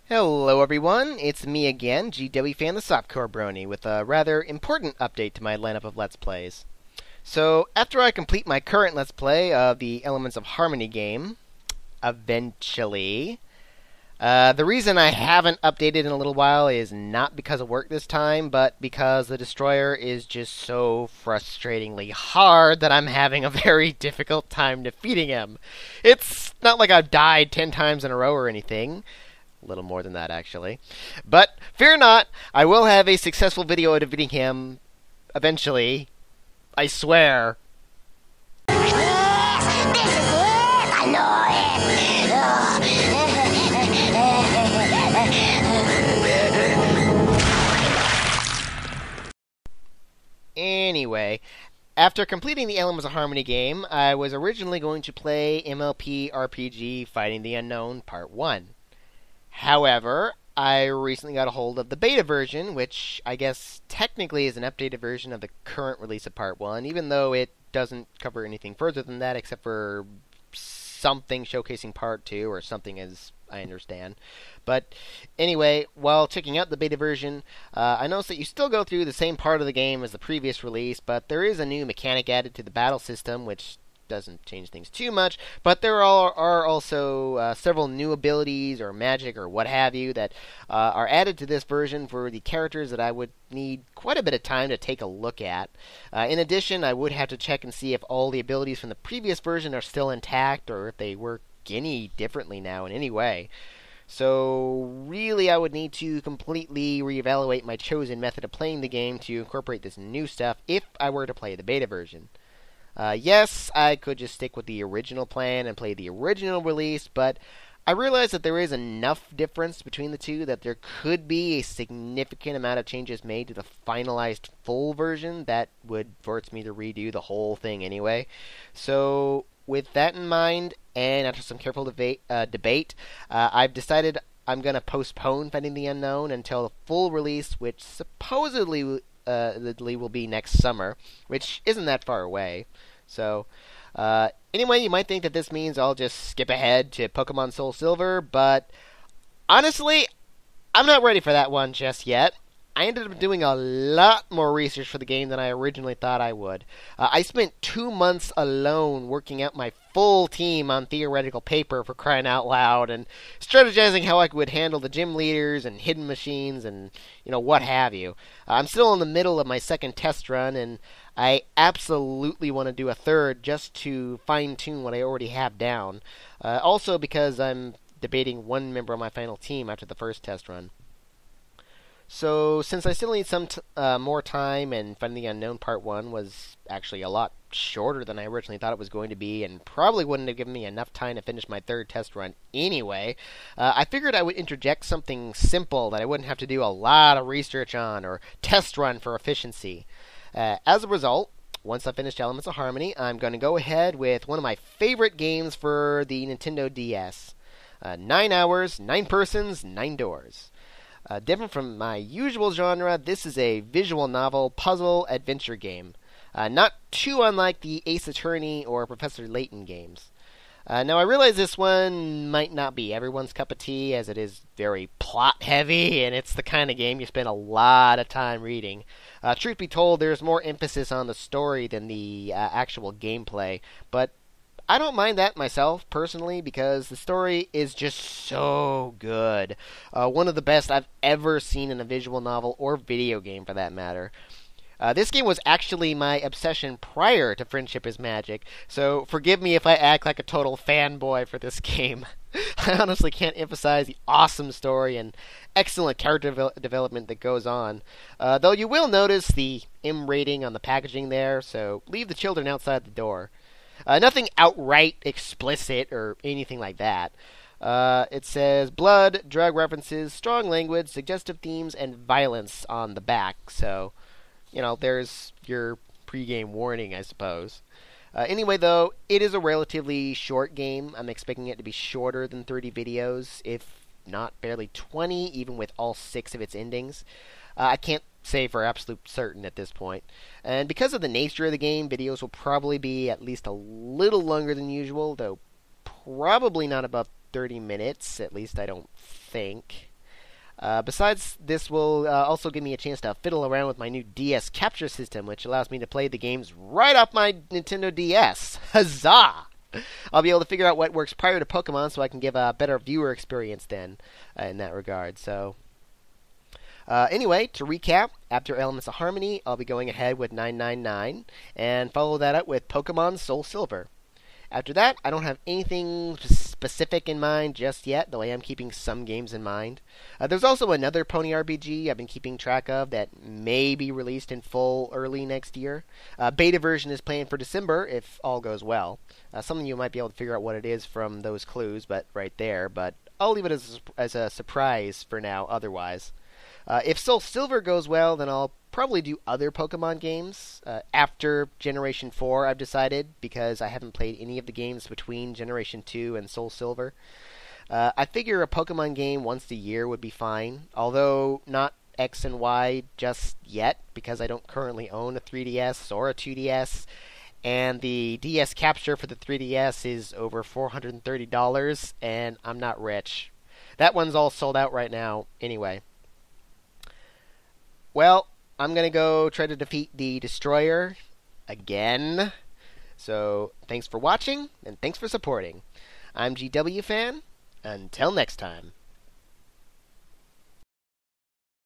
Hello everyone, it's me again, GWFan the Softcore Brony, with a rather important update to my lineup of Let's Plays. So, after I complete my current Let's Play of the Elements of Harmony game, eventually, the reason I haven't updated in a little while is not because of work this time, but because the Destroyer is just so frustratingly hard that I'm having a very difficult time defeating him. It's not like I've died 10 times in a row or anything. A little more than that, actually. But fear not, I will have a successful video of defeating him eventually. I swear. This is it! I know it! Anyway, after completing the Elements of Harmony game, I was originally going to play MLP RPG Fighting the Unknown Part 1. However, I recently got a hold of the beta version, which I guess technically is an updated version of the current release of Part 1, even though it doesn't cover anything further than that except for something showcasing Part 2 or something as I understand. But anyway, while checking out the beta version, I noticed that you still go through the same part of the game as the previous release, but there is a new mechanic added to the battle system, which doesn't change things too much, but there are also several new abilities or magic or what have you that are added to this version for the characters that I would need quite a bit of time to take a look at. In addition, I would have to check and see if all the abilities from the previous version are still intact or if they work any differently now in any way. So really I would need to completely reevaluate my chosen method of playing the game to incorporate this new stuff if I were to play the beta version. Yes, I could just stick with the original plan and play the original release, but I realize that there is enough difference between the two that there could be a significant amount of changes made to the finalized full version that would force me to redo the whole thing anyway. So, with that in mind, and after some careful debate, I've decided I'm going to postpone Fighting the Unknown until the full release, which supposedly will be next summer, which isn't that far away. So, anyway, you might think that this means I'll just skip ahead to Pokemon Soul Silver, but honestly, I'm not ready for that one just yet. I ended up doing a lot more research for the game than I originally thought I would. I spent 2 months alone working out my full team on theoretical paper, for crying out loud, and strategizing how I would handle the gym leaders and hidden machines and, what have you. I'm still in the middle of my second test run, and I absolutely want to do a third just to fine-tune what I already have down. Also because I'm debating one member of my final team after the first test run. So, since I still need some more time, and Finding the Unknown Part 1 was actually a lot shorter than I originally thought it was going to be, and probably wouldn't have given me enough time to finish my third test run anyway, I figured I would interject something simple that I wouldn't have to do a lot of research on, or test run for efficiency. As a result, once I finish Elements of Harmony, I'm going to go ahead with one of my favorite games for the Nintendo DS. 9 hours, 9 persons, 9 doors. Different from my usual genre, this is a visual novel puzzle adventure game. Not too unlike the Ace Attorney or Professor Layton games. Now, I realize this one might not be everyone's cup of tea, as it is very plot-heavy, and it's the kind of game you spend a lot of time reading. Truth be told, there's more emphasis on the story than the actual gameplay, but I don't mind that myself, personally, because the story is just so good. One of the best I've ever seen in a visual novel or video game, for that matter. This game was actually my obsession prior to Friendship is Magic, so forgive me if I act like a total fanboy for this game. I honestly can't emphasize the awesome story and excellent character development that goes on. Though you will notice the M rating on the packaging there, so leave the children outside the door. Nothing outright explicit or anything like that. It says blood, drug references, strong language, suggestive themes, and violence on the back. So, there's your pre-game warning, I suppose. Anyway, though, it is a relatively short game. I'm expecting it to be shorter than 30 videos, if not barely 20, even with all 6 of its endings. I can't say for absolute certain at this point. And because of the nature of the game, videos will probably be at least a little longer than usual, though probably not above 30 minutes, at least I don't think. Besides, this will also give me a chance to fiddle around with my new DS capture system, which allows me to play the games right off my Nintendo DS. Huzzah! I'll be able to figure out what works prior to Pokemon so I can give a better viewer experience then in that regard. So, anyway, to recap, after Elements of Harmony, I'll be going ahead with 999 and follow that up with Pokemon Soul Silver. After that, I don't have anything specific in mind just yet, though I am keeping some games in mind. There's also another Pony RPG I've been keeping track of that may be released in full early next year. Beta version is planned for December if all goes well. Some of you might be able to figure out what it is from those clues, but right there. But I'll leave it as a surprise for now otherwise. If Soul Silver goes well, then I'll probably do other Pokemon games after Generation 4, I've decided, because I haven't played any of the games between Generation 2 and Soul Silver. I figure a Pokemon game once a year would be fine, although not X and Y just yet, because I don't currently own a 3DS or a 2DS, and the DS capture for the 3DS is over $430, and I'm not rich. That one's all sold out right now anyway. Well, I'm going to go try to defeat the Destroyer again. So, thanks for watching, and thanks for supporting. I'm GWFan. Until next time.